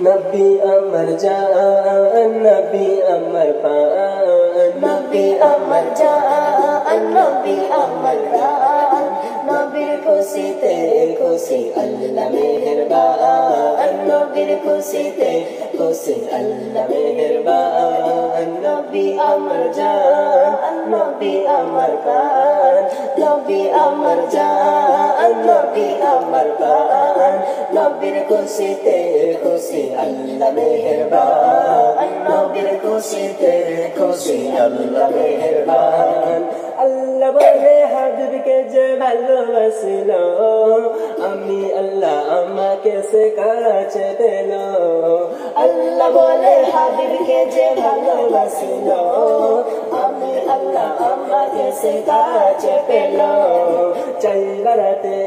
नबी अमर जान नबी अमर पान नबी अमर जान नबी अमर पान नबीर खुशीते खुशी अल्लाह मेहरबान नबीर खुशीते खुशी अल्लाह मेहरबान नबी अमर जान नबी अमर पान नबी अमर जान नबी अमर पान नबीर खुशीते खुशी अल्लाह मेहरबान नबीर खुशीते खुशी अल्लाह मेहरबान अल्लाह बोले হাবিবকে যে ভালোবাসিলো আমি আল্লাহ আমাকে সে কাছে পেলো আল্লাহ বলে হাবিবকে যে ভালোবাসিলো আমি আল্লাহ আমাকে সে কাছে পেলো চাই বারাতে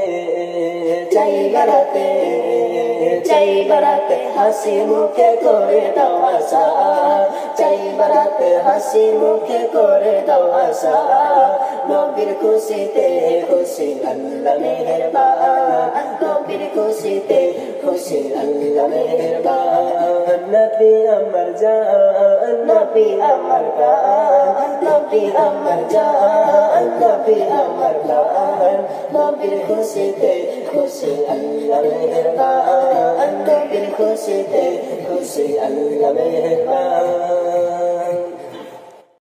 চাই বারাতে হাসি মুখে করে দাও আশা চাই বারাতে হাসি মুখে করে দাও আশা নবীর খুশিতে খুশি আল্লাহ মেহেরবান নবীর খুশিতে খুশি আল্লাহ মেহেরবান নবী আমার জান নবী আমার প্রাণ নবী আমার জান নবী আমার প্রাণ নবীর খুশিতে খুশি আল্লাহ মেহেরবান নবীর খুশিতে খুশি আল্লাহ মেহেরবান